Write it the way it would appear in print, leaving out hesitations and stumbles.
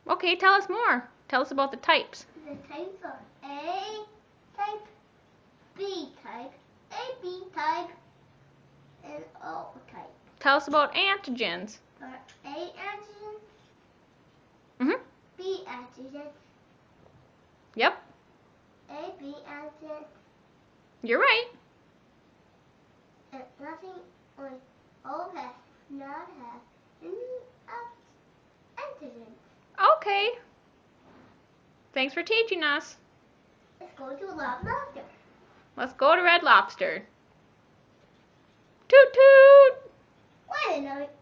Okay, tell us more. Tell us about the types. The types are A type, B type, AB type, and O type. Tell us about antigens. There are A antigens, Mhm. B antigens, Yep. AB antigens, You're right. and nothing like O has not have any antigens. Okay. Thanks for teaching us. Let's go to Love Lobster. Let's go to Red Lobster. Toot toot! Wait a minute.